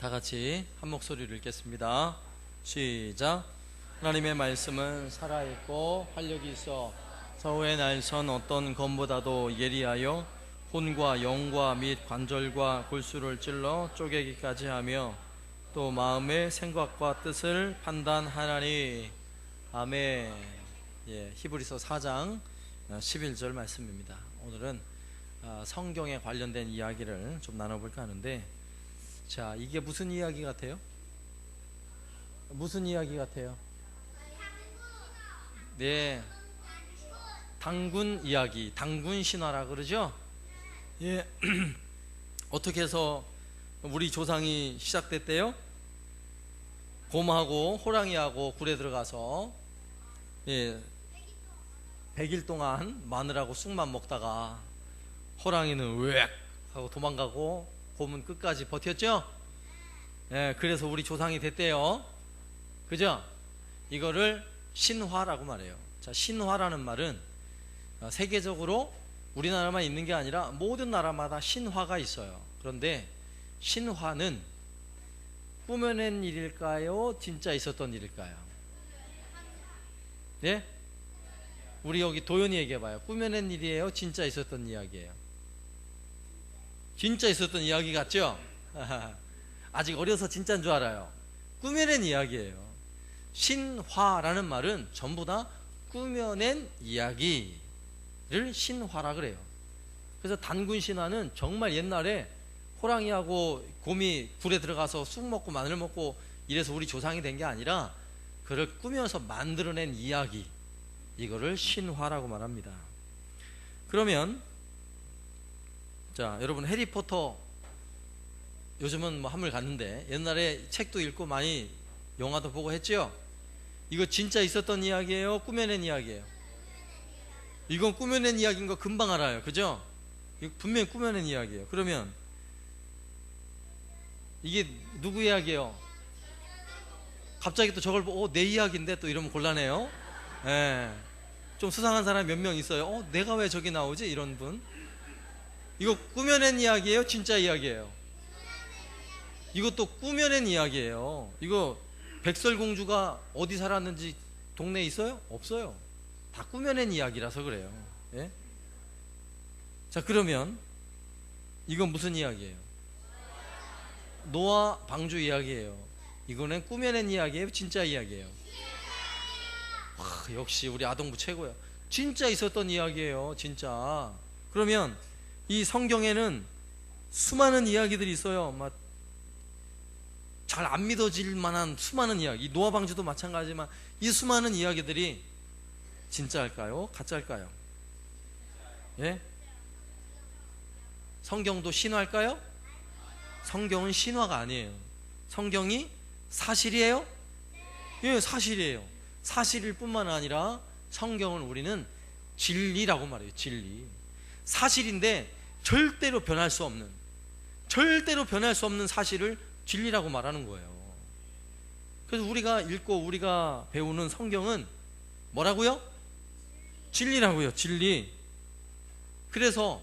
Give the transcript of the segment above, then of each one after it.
다 같이 한 목소리를 읽겠습니다. 시작. 하나님의 말씀은 살아있고 활력이 있어 서로의 날선 어떤 검보다도 예리하여 혼과 영과 및 관절과 골수를 찔러 쪼개기까지 하며 또 마음의 생각과 뜻을 판단하나니. 아멘. 히브리서 4장 11절 말씀입니다. 오늘은 성경에 관련된 이야기를 좀 나눠볼까 하는데, 자, 이게 무슨 이야기 같아요? 무슨 이야기 같아요? 네, 당군 이야기, 당군 신화라 그러죠? 예. 어떻게 해서 우리 조상이 시작됐대요? 곰하고 호랑이하고 굴에 들어가서 100일 동안 마늘하고 쑥만 먹다가 호랑이는 으악 하고 도망가고 곰은 끝까지 버텼죠? 그래서 우리 조상이 됐대요. 그죠? 이거를 신화라고 말해요. 자, 신화라는 말은 세계적으로 우리나라만 있는 게 아니라 모든 나라마다 신화가 있어요. 그런데 신화는 꾸며낸 일일까요? 진짜 있었던 일일까요? 네? 우리 여기 도연이 얘기해봐요. 꾸며낸 일이에요? 진짜 있었던 이야기예요? 진짜 있었던 이야기 같죠? 아직 어려서 진짜인 줄 알아요. 꾸며낸 이야기예요. 신화라는 말은 전부 다 꾸며낸 이야기를 신화라 그래요. 그래서 단군 신화는 정말 옛날에 호랑이하고 곰이 굴에 들어가서 쑥 먹고 마늘 먹고 이래서 우리 조상이 된 게 아니라 그를 꾸며서 만들어낸 이야기, 이거를 신화라고 말합니다. 그러면 자, 여러분 해리포터 요즘은 뭐 한물 갔는데 옛날에 책도 읽고 많이 영화도 보고 했죠? 이거 진짜 있었던 이야기예요? 꾸며낸 이야기예요? 이건 꾸며낸 이야기인 거 금방 알아요. 그죠? 이거 분명히 꾸며낸 이야기예요. 그러면 이게 누구 이야기예요? 갑자기 또 저걸 보고 내 이야기인데 또 이러면 곤란해요. 좀 수상한 사람이 몇 명 있어요. 내가 왜 저기 나오지? 이런 분. 이거 꾸며낸 이야기예요? 진짜 이야기예요? 이것도 꾸며낸 이야기예요. 이거 백설공주가 어디 살았는지 동네에 있어요? 없어요. 다 꾸며낸 이야기라서 그래요. 예? 자, 그러면 이건 무슨 이야기예요? 노아 방주 이야기예요. 이거는 꾸며낸 이야기예요? 진짜 이야기예요? 역시 우리 아동부 최고야. 진짜 있었던 이야기예요. 진짜. 그러면 이 성경에는 수많은 이야기들이 있어요. 막 잘 안 믿어질 만한 수많은 이야기. 노아 방주도 마찬가지지만 이 수많은 이야기들이 진짜일까요? 가짜일까요? 예? 성경도 신화일까요? 성경은 신화가 아니에요. 성경이 사실이에요? 예, 사실이에요. 사실일 뿐만 아니라 성경을 우리는 진리라고 말해요. 진리. 사실인데 절대로 변할 수 없는, 절대로 변할 수 없는 사실을 진리라고 말하는 거예요. 그래서 우리가 읽고 우리가 배우는 성경은 뭐라고요? 진리라고요. 진리. 그래서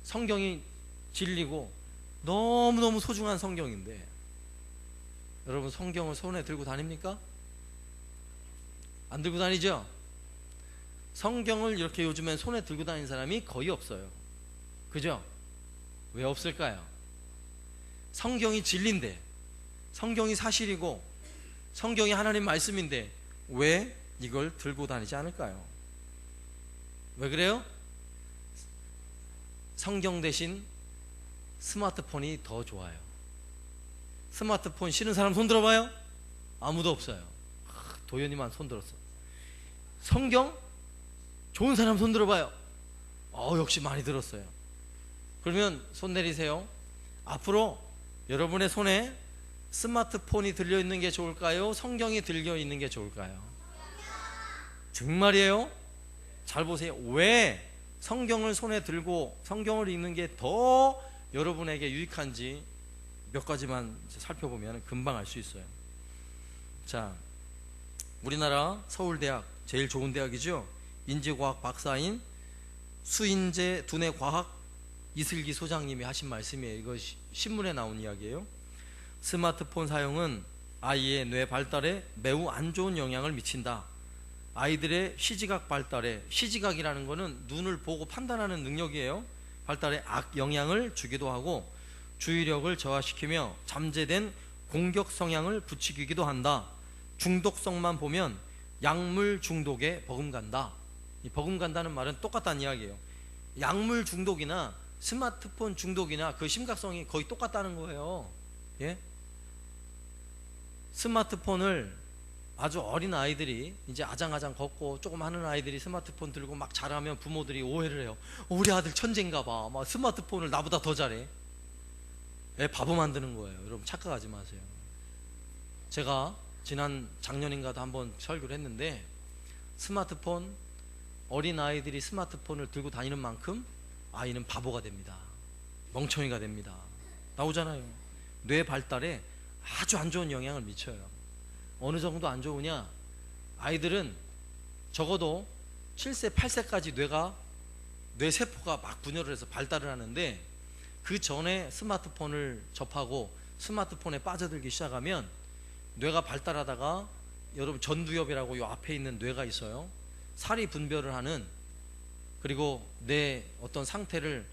성경이 진리고 너무너무 소중한 성경인데, 여러분 성경을 손에 들고 다닙니까? 안 들고 다니죠? 성경을 이렇게 요즘엔 손에 들고 다니는 사람이 거의 없어요. 그죠? 왜 없을까요? 성경이 진리인데, 성경이 사실이고 성경이 하나님 말씀인데 왜 이걸 들고 다니지 않을까요? 왜 그래요? 성경 대신 스마트폰이 더 좋아요. 스마트폰 싫은 사람 손 들어봐요? 아무도 없어요. 도연이만 손 들었어. 성경 좋은 사람 손 들어봐요. 역시 많이 들었어요. 그러면 손 내리세요. 앞으로 여러분의 손에 스마트폰이 들려있는 게 좋을까요? 성경이 들려있는 게 좋을까요? 정말이에요? 잘 보세요. 왜 성경을 손에 들고 성경을 읽는 게 더 여러분에게 유익한지 몇 가지만 살펴보면 금방 알 수 있어요. 자, 우리나라 서울대학 제일 좋은 대학이죠. 인지과학 박사인 수인재 두뇌과학 이슬기 소장님이 하신 말씀이에요. 이거 신문에 나온 이야기예요. 스마트폰 사용은 아이의 뇌 발달에 매우 안 좋은 영향을 미친다. 아이들의 시지각 발달에, 시지각이라는 거는 눈을 보고 판단하는 능력이에요. 발달에 악 영향을 주기도 하고 주의력을 저하시키며 잠재된 공격 성향을 부추기기도 한다. 중독성만 보면 약물 중독에 버금간다. 이 버금간다는 말은 똑같다는 이야기예요. 약물 중독이나 스마트폰 중독이나 그 심각성이 거의 똑같다는 거예요. 예? 스마트폰을 아주 어린 아이들이 이제 아장아장 걷고 조금 하는 아이들이 스마트폰 들고 막 잘하면 부모들이 오해를 해요. 우리 아들 천재인가 봐. 막 스마트폰을 나보다 더 잘해. 애 바보 만드는 거예요. 여러분 착각하지 마세요. 제가 지난 작년인가도 한번 설교를 했는데, 스마트폰, 어린 아이들이 스마트폰을 들고 다니는 만큼 아이는 바보가 됩니다. 멍청이가 됩니다. 나오잖아요. 뇌 발달에 아주 안 좋은 영향을 미쳐요. 어느 정도 안 좋으냐? 아이들은 적어도 7세, 8세까지 뇌세포가 막 분열을 해서 발달을 하는데, 그 전에 스마트폰을 접하고 스마트폰에 빠져들기 시작하면 뇌가 발달하다가, 여러분 전두엽이라고 요 앞에 있는 뇌가 있어요. 살이 분별을 하는, 그리고 내 어떤 상태를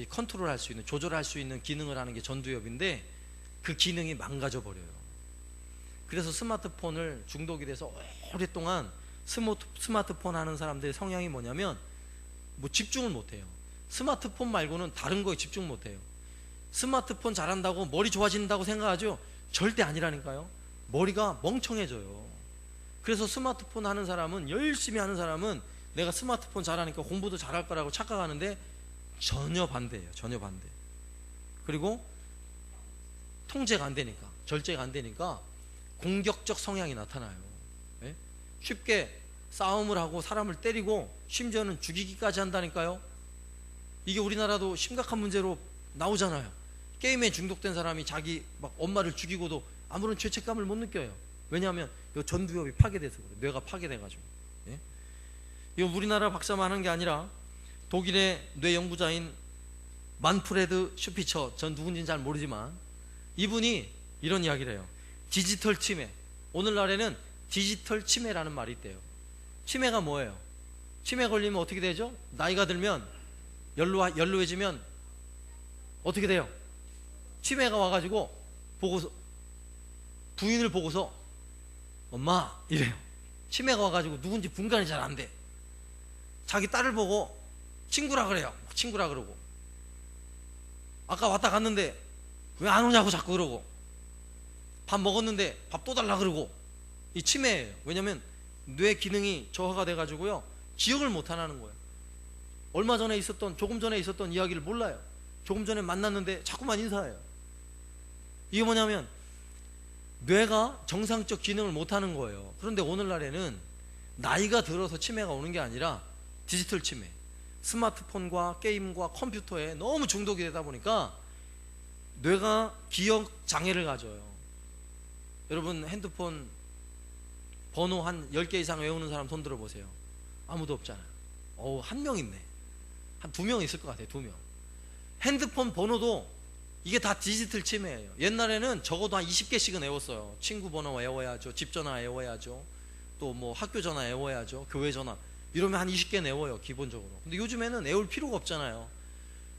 컨트롤할 수 있는, 조절할 수 있는 기능을 하는 게 전두엽인데, 그 기능이 망가져 버려요. 그래서 스마트폰을 중독이 돼서 오랫동안 스마트폰 하는 사람들의 성향이 뭐냐면, 뭐 집중을 못해요. 스마트폰 말고는 다른 거에 집중 못해요. 스마트폰 잘한다고 머리 좋아진다고 생각하죠? 절대 아니라니까요. 머리가 멍청해져요. 그래서 스마트폰 하는 사람은, 열심히 하는 사람은 내가 스마트폰 잘하니까 공부도 잘할 거라고 착각하는데 전혀 반대예요. 전혀 반대. 그리고 통제가 안 되니까, 절제가 안 되니까 공격적 성향이 나타나요. 네? 쉽게 싸움을 하고 사람을 때리고 심지어는 죽이기까지 한다니까요. 이게 우리나라도 심각한 문제로 나오잖아요. 게임에 중독된 사람이 자기 막 엄마를 죽이고도 아무런 죄책감을 못 느껴요. 왜냐하면 이 전두엽이 파괴돼서 그래요. 뇌가 파괴돼가지고. 예? 이거 우리나라 박사만 하는 게 아니라 독일의 뇌 연구자인 만프레드 슈피처, 전 누군지는 잘 모르지만 이분이 이런 이야기를 해요. 디지털 치매. 오늘날에는 디지털 치매라는 말이 있대요. 치매가 뭐예요? 치매 걸리면 어떻게 되죠? 나이가 들면 연로해지면 어떻게 돼요? 치매가 와가지고 부인을 보고서 엄마 이래요. 치매가 와가지고 누군지 분간이 잘 안 돼. 자기 딸을 보고 친구라 그래요. 친구라 그러고, 아까 왔다 갔는데 왜 안 오냐고 자꾸 그러고, 밥 먹었는데 밥 또 달라 그러고. 이 치매예요. 왜냐면 뇌 기능이 저하가 돼가지고요, 기억을 못 하는 거예요. 조금 전에 있었던 이야기를 몰라요. 조금 전에 만났는데 자꾸만 인사해요. 이게 뭐냐면 뇌가 정상적 기능을 못 하는 거예요. 그런데 오늘날에는 나이가 들어서 치매가 오는 게 아니라 디지털 치매, 스마트폰과 게임과 컴퓨터에 너무 중독이 되다 보니까 뇌가 기억 장애를 가져요. 여러분 핸드폰 번호 한 10개 이상 외우는 사람 손 들어보세요. 아무도 없잖아요. 한 명 있네. 한 2명 있을 것 같아요. 2명. 핸드폰 번호도 이게 다 디지털 치매예요. 옛날에는 적어도 한 20개씩은 외웠어요. 친구 번호 외워야죠, 집 전화 외워야죠, 또 뭐 학교 전화 외워야죠, 교회 전화, 이러면 한 20개 외워요 기본적으로. 근데 요즘에는 외울 필요가 없잖아요.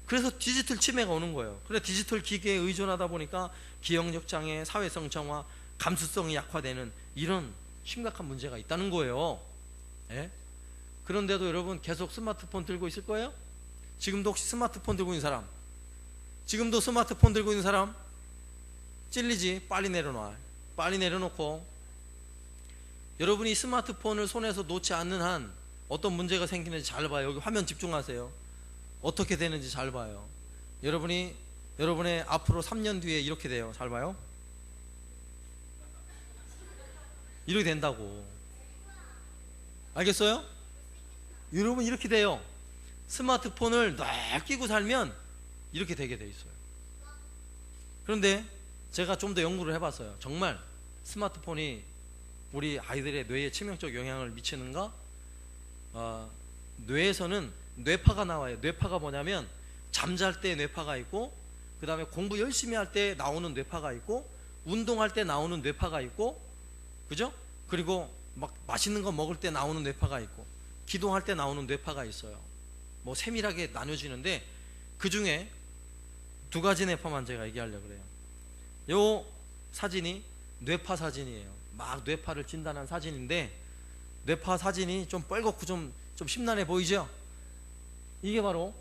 그래서 디지털 치매가 오는 거예요. 그래 디지털 기기에 의존하다 보니까 기억력 장애, 사회성 정화, 감수성이 약화되는 이런 심각한 문제가 있다는 거예요. 예? 그런데도 여러분 계속 스마트폰 들고 있을 거예요? 지금도 혹시 스마트폰 들고 있는 사람? 지금도 스마트폰 들고 있는 사람? 찔리지? 빨리 내려놔. 빨리 내려놓고, 여러분이 스마트폰을 손에서 놓지 않는 한 어떤 문제가 생기는지 잘 봐요. 여기 화면 집중하세요. 어떻게 되는지 잘 봐요. 여러분의 앞으로 3년 뒤에 이렇게 돼요. 잘 봐요. 이렇게 된다고. 알겠어요? 여러분 이렇게 돼요. 스마트폰을 늘 끼고 살면 이렇게 되게 돼 있어요. 그런데 제가 좀 더 연구를 해봤어요. 정말 스마트폰이 우리 아이들의 뇌에 치명적 영향을 미치는가? 뇌에서는 뇌파가 나와요. 뇌파가 뭐냐면 잠잘 때 뇌파가 있고, 그 다음에 공부 열심히 할 때 나오는 뇌파가 있고, 운동할 때 나오는 뇌파가 있고, 그죠? 그리고 막 맛있는 거 먹을 때 나오는 뇌파가 있고, 기도할 때 나오는 뇌파가 있어요. 뭐 세밀하게 나눠지는데 그 중에 두 가지 뇌파만 제가 얘기하려고 그래요. 요 사진이 뇌파 사진이에요. 막 뇌파를 진단한 사진인데, 뇌파 사진이 좀 뻘겋고 좀 심란해 보이죠? 이게 바로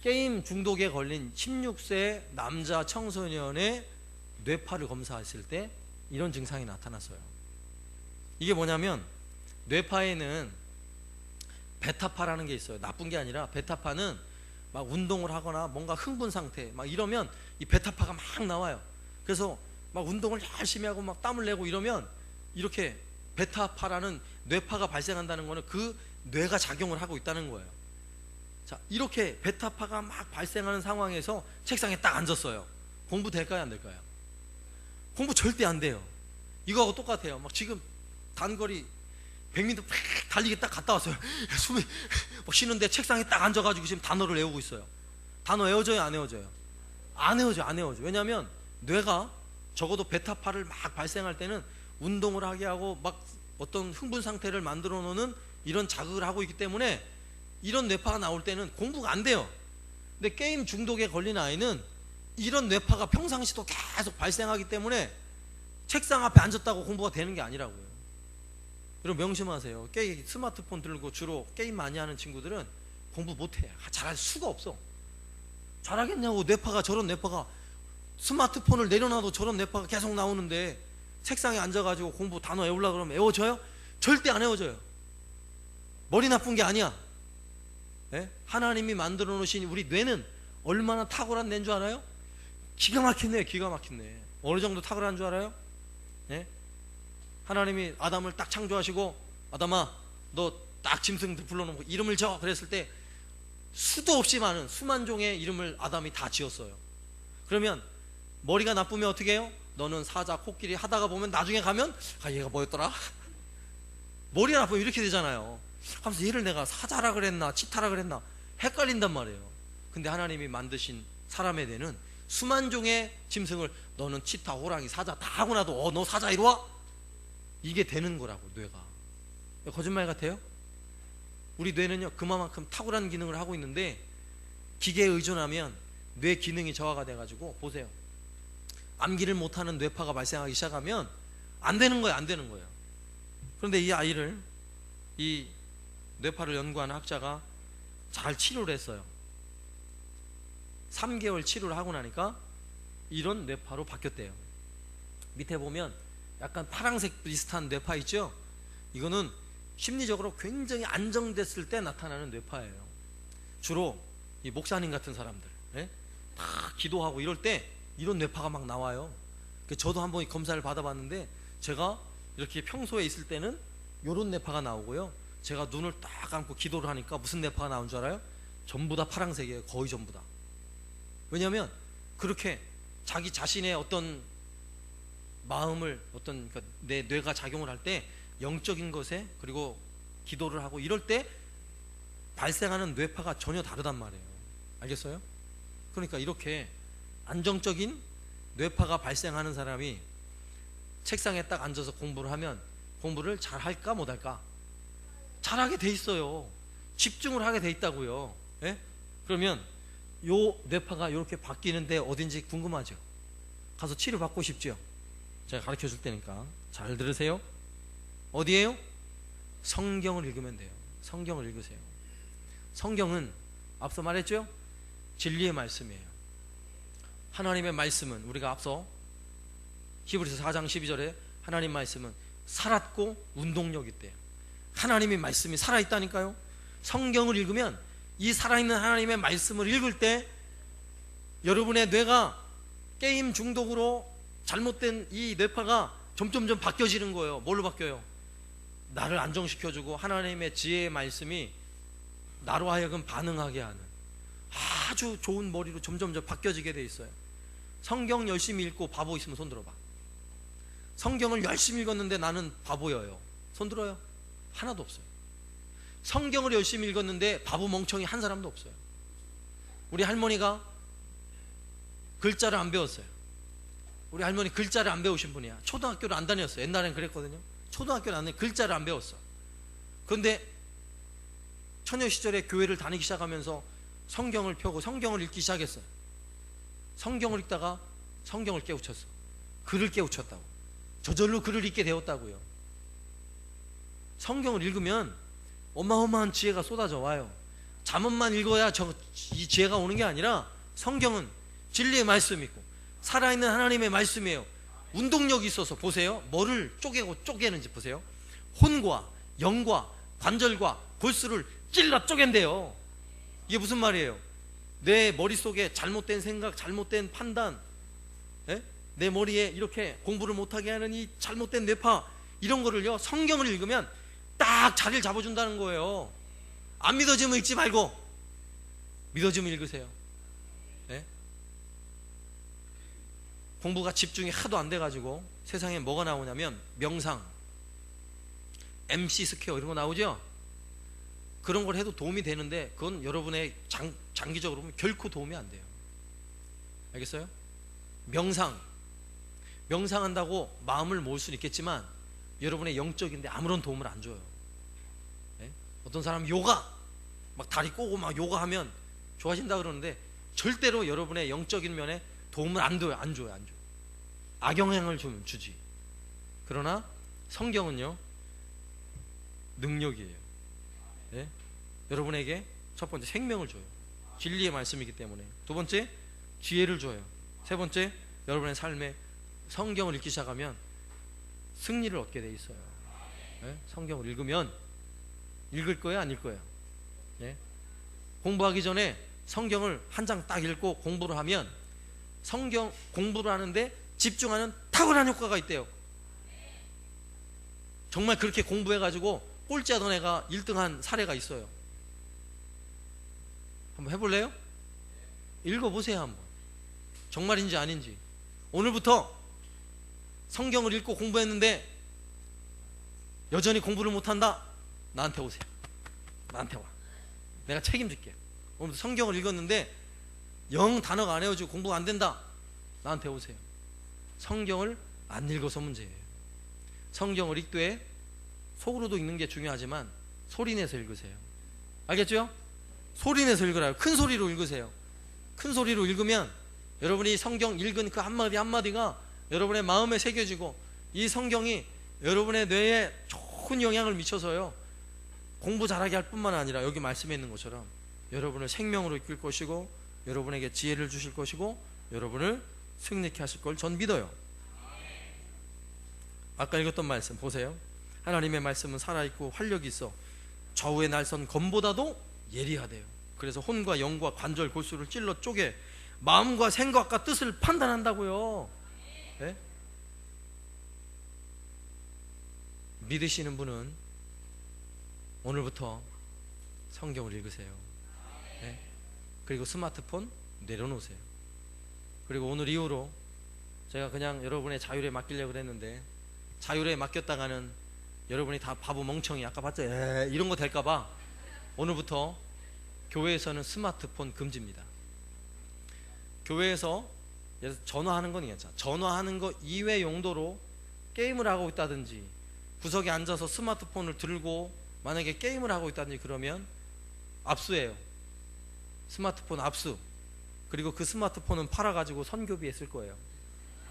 게임 중독에 걸린 16세 남자 청소년의 뇌파를 검사했을 때 이런 증상이 나타났어요. 이게 뭐냐면, 뇌파에는 베타파라는 게 있어요. 나쁜 게 아니라, 베타파는 막 운동을 하거나 뭔가 흥분 상태 막 이러면 이 베타파가 막 나와요. 그래서 막 운동을 열심히 하고 막 땀을 내고 이러면 이렇게 베타파라는 뇌파가 발생한다는 거는 그 뇌가 작용을 하고 있다는 거예요. 자, 이렇게 베타파가 막 발생하는 상황에서 책상에 딱 앉았어요. 공부 될까요, 안 될까요? 공부 절대 안 돼요. 이거하고 똑같아요. 막 지금 단거리 100m 팍 달리기 딱 갔다 왔어요. 숨이 막 쉬는데 책상에 딱 앉아가지고 지금 단어를 외우고 있어요. 단어 외워져요, 안 외워져요? 안 외워져. 왜냐하면 뇌가 적어도 베타파를 막 발생할 때는 운동을 하게 하고 막 어떤 흥분 상태를 만들어 놓는 이런 자극을 하고 있기 때문에 이런 뇌파가 나올 때는 공부가 안 돼요. 근데 게임 중독에 걸린 아이는 이런 뇌파가 평상시도 계속 발생하기 때문에 책상 앞에 앉았다고 공부가 되는 게 아니라고요. 여러분 명심하세요. 스마트폰 들고 주로 게임 많이 하는 친구들은 공부 못해. 잘할 수가 없어. 잘하겠냐고. 뇌파가, 저런 뇌파가, 스마트폰을 내려놔도 저런 뇌파가 계속 나오는데 책상에 앉아가지고 공부 단어 외우려고 그러면 외워져요? 절대 안 외워져요. 머리 나쁜 게 아니야. 네? 하나님이 만들어 놓으신 우리 뇌는 얼마나 탁월한 뇌인 줄 알아요? 기가 막힌 뇌, 기가 막힌 뇌. 어느 정도 탁월한 줄 알아요? 네? 하나님이 아담을 딱 창조하시고, 아담아 너 딱 짐승 불러놓고 이름을 져 그랬을 때 수도 없이 많은 수만 종의 이름을 아담이 다 지었어요. 그러면 머리가 나쁘면 어떻게 해요? 너는 사자, 코끼리 하다가 보면 나중에 가면 얘가 뭐였더라? 머리가 나쁘면 이렇게 되잖아요. 하면서 얘를 내가 사자라 그랬나 치타라 그랬나 헷갈린단 말이에요. 근데 하나님이 만드신 사람의 뇌는 수만 종의 짐승을 너는 치타, 호랑이, 사자 다 하고 나도 너 사자 이리 와? 이게 되는 거라고. 뇌가 거짓말 같아요? 우리 뇌는요 그만큼 탁월한 기능을 하고 있는데 기계에 의존하면 뇌 기능이 저하가 돼가지고, 보세요, 암기를 못하는 뇌파가 발생하기 시작하면 안 되는 거예요. 그런데 이 아이를, 이 뇌파를 연구하는 학자가 잘 치료를 했어요. 3개월 치료를 하고 나니까 이런 뇌파로 바뀌었대요. 밑에 보면 약간 파란색 비슷한 뇌파 있죠? 이거는 심리적으로 굉장히 안정됐을 때 나타나는 뇌파예요. 주로 이 목사님 같은 사람들, 예? 다 기도하고 이럴 때 이런 뇌파가 막 나와요. 저도 한번 검사를 받아봤는데, 제가 이렇게 평소에 있을 때는 이런 뇌파가 나오고요, 제가 눈을 딱 감고 기도를 하니까 무슨 뇌파가 나온 줄 알아요? 전부 다 파란색이에요. 거의 전부 다. 왜냐하면 그렇게 자기 자신의 어떤 마음을, 어떤 내 뇌가 작용을 할 때 영적인 것에, 그리고 기도를 하고 이럴 때 발생하는 뇌파가 전혀 다르단 말이에요. 알겠어요? 그러니까 이렇게 안정적인 뇌파가 발생하는 사람이 책상에 딱 앉아서 공부를 하면 공부를 잘 할까 못 할까? 잘하게 돼 있어요. 집중을 하게 돼 있다고요. 예? 그러면 요 뇌파가 이렇게 바뀌는데 어딘지 궁금하죠? 가서 치료 받고 싶죠? 제가 가르쳐 줄 테니까 잘 들으세요. 어디에요? 성경을 읽으면 돼요. 성경을 읽으세요. 성경은 앞서 말했죠? 진리의 말씀이에요. 하나님의 말씀은, 우리가 앞서 히브리서 4장 12절에 하나님 말씀은 살았고 운동력이 있대요. 하나님의 말씀이 살아있다니까요. 성경을 읽으면, 이 살아있는 하나님의 말씀을 읽을 때 여러분의 뇌가 게임 중독으로 잘못된 이 뇌파가 점점점 바뀌어지는 거예요. 뭘로 바뀌어요? 나를 안정시켜주고 하나님의 지혜의 말씀이 나로 하여금 반응하게 하는 아주 좋은 머리로 점점점 바뀌어지게 돼 있어요. 성경 열심히 읽고 바보 있으면 손 들어봐. 성경을 열심히 읽었는데 나는 바보여요. 손 들어요. 하나도 없어요. 성경을 열심히 읽었는데 바보 멍청이 한 사람도 없어요. 우리 할머니가 글자를 안 배웠어요. 우리 할머니 글자를 안 배우신 분이야. 초등학교를 안 다녔어요. 옛날엔 그랬거든요. 초등학교를 안 다녔어요. 글자를 안 배웠어. 그런데 처녀 시절에 교회를 다니기 시작하면서 성경을 펴고 성경을 읽기 시작했어요. 성경을 읽다가 성경을 깨우쳤어. 글을 깨우쳤다고. 저절로 글을 읽게 되었다고요. 성경을 읽으면 어마어마한 지혜가 쏟아져 와요. 잠언만 읽어야 이 지혜가 오는 게 아니라 성경은 진리의 말씀이고 살아있는 하나님의 말씀이에요. 운동력이 있어서 보세요. 뭐를 쪼개는지 보세요. 혼과 영과 관절과 골수를 찔러 쪼갠대요. 이게 무슨 말이에요? 내 머릿속에 잘못된 생각, 잘못된 판단, 내 머리에 이렇게 공부를 못하게 하는 이 잘못된 뇌파, 이런 거를요 성경을 읽으면 딱 자리를 잡아준다는 거예요. 안 믿어지면 읽지 말고 믿어지면 읽으세요. 공부가 집중이 하도 안 돼가지고 세상에 뭐가 나오냐면 명상, MC 스퀘어 이런 거 나오죠. 그런 걸 해도 도움이 되는데 그건 여러분의 장기적으로 보면 결코 도움이 안 돼요. 알겠어요? 명상한다고 마음을 모을 수는 있겠지만 여러분의 영적인데 아무런 도움을 안 줘요. 어떤 사람 요가 막 다리 꼬고 막 요가하면 좋아진다 그러는데 절대로 여러분의 영적인 면에 도움을 안 줘요. 악영향을 좀 주지. 그러나 성경은요 능력이에요. 여러분에게 첫 번째 생명을 줘요. 진리의 말씀이기 때문에. 두 번째 지혜를 줘요. 세 번째 여러분의 삶에 성경을 읽기 시작하면 승리를 얻게 돼 있어요. 성경을 읽으면 읽을 거예요, 안 읽을 거예요? 공부하기 전에 성경을 한 장 딱 읽고 공부를 하면 성경 공부를 하는데 집중하는 탁월한 효과가 있대요. 정말 그렇게 공부해가지고 꼴찌하던 애가 1등한 사례가 있어요. 한번 해볼래요? 읽어보세요 한번. 정말인지 아닌지. 오늘부터 성경을 읽고 공부했는데 여전히 공부를 못한다? 나한테 오세요. 나한테 와. 내가 책임질게. 오늘부터 성경을 읽었는데 영 단어가 안 외워지고 공부가 안 된다? 나한테 오세요. 성경을 안 읽어서 문제예요. 성경을 읽되 속으로도 읽는 게 중요하지만 소리내서 읽으세요. 알겠죠? 소리내서 읽으라요. 큰 소리로 읽으세요. 큰 소리로 읽으면 여러분이 성경 읽은 그 한마디 한마디가 여러분의 마음에 새겨지고 이 성경이 여러분의 뇌에 좋은 영향을 미쳐서요 공부 잘하게 할 뿐만 아니라 여기 말씀에 있는 것처럼 여러분을 생명으로 이끌 것이고 여러분에게 지혜를 주실 것이고 여러분을 승리케 하실 걸 전 믿어요. 아까 읽었던 말씀 보세요. 하나님의 말씀은 살아있고 활력이 있어 좌우의 날선 검보다도 예리하대요. 그래서 혼과 영과 관절 골수를 찔러 쪼개 마음과 생각과 뜻을 판단한다고요. 믿으시는 분은 오늘부터 성경을 읽으세요. 그리고 스마트폰 내려놓으세요. 그리고 오늘 이후로 제가 그냥 여러분의 자율에 맡기려고 그랬는데 자율에 맡겼다가는 여러분이 다 바보 멍청이 아까 봤죠? 이런 거 될까봐 오늘부터 교회에서는 스마트폰 금지입니다. 교회에서 전화하는 건 괜찮아. 전화하는 거 이외 용도로 게임을 하고 있다든지 구석에 앉아서 스마트폰을 들고 만약에 게임을 하고 있다든지 그러면 압수해요. 스마트폰 압수. 그리고 그 스마트폰은 팔아가지고 선교비에 쓸 거예요.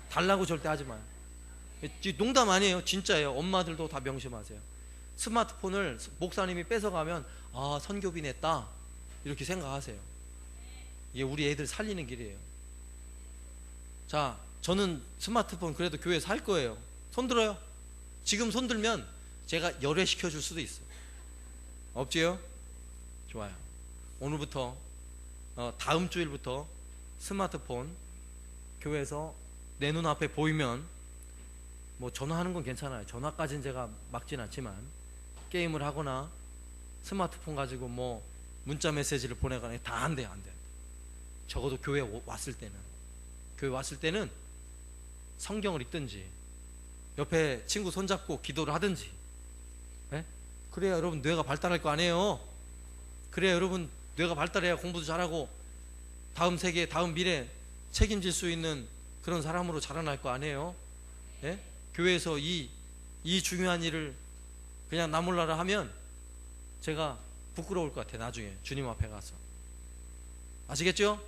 달라고 절대 하지 마요. 농담 아니에요. 진짜예요. 엄마들도 다 명심하세요. 스마트폰을 목사님이 뺏어가면 아 선교비 냈다 이렇게 생각하세요. 이게 우리 애들 살리는 길이에요. 자, 저는 스마트폰 그래도 교회에서 할 거예요. 손 들어요. 지금 손 들면 제가 열애시켜 줄 수도 있어요. 없지요? 좋아요. 오늘부터 다음 주일부터 스마트폰 교회에서 내 눈앞에 보이면 뭐 전화하는 건 괜찮아요. 전화까지는 제가 막진 않지만 게임을 하거나 스마트폰 가지고 뭐 문자 메시지를 보내거나 다 안 돼요. 안 돼요. 적어도 교회 왔을 때는 성경을 읽든지 옆에 친구 손잡고 기도를 하든지 그래야 여러분 뇌가 발달할 거 아니에요. 그래야 여러분 뇌가 발달해야 공부도 잘하고 다음 세계, 다음 미래 책임질 수 있는 그런 사람으로 자라날 거 아니에요? 예? 교회에서 이 중요한 일을 그냥 나 몰라라 하면 제가 부끄러울 것 같아요. 나중에 주님 앞에 가서. 아시겠죠?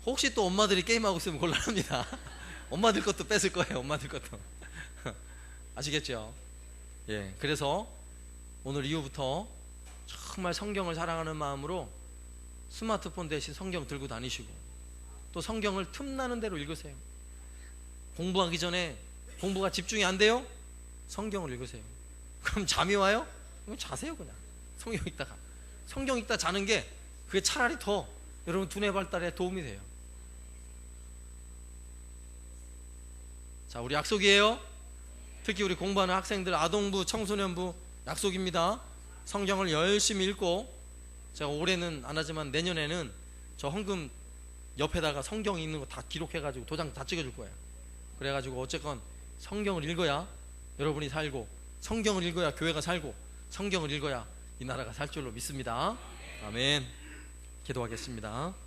혹시 또 엄마들이 게임하고 있으면 곤란합니다. 엄마들 것도 뺏을 거예요. 엄마들 것도. 아시겠죠? 예, 그래서 오늘 이후부터 정말 성경을 사랑하는 마음으로 스마트폰 대신 성경 들고 다니시고, 또 성경을 틈나는 대로 읽으세요. 공부하기 전에 공부가 집중이 안 돼요? 성경을 읽으세요. 그럼 잠이 와요? 그럼 자세요. 그냥 성경 읽다 자는 게 그게 차라리 더 여러분 두뇌 발달에 도움이 돼요. 자, 우리 약속이에요. 특히 우리 공부하는 학생들, 아동부, 청소년부 약속입니다. 성경을 열심히 읽고, 제가 올해는 안 하지만 내년에는 저 헌금 옆에다가 성경 읽는 거 다 기록해가지고 도장 다 찍어줄 거예요. 그래가지고 어쨌건 성경을 읽어야 여러분이 살고, 성경을 읽어야 교회가 살고, 성경을 읽어야 이 나라가 살 줄로 믿습니다. 아멘. 기도하겠습니다.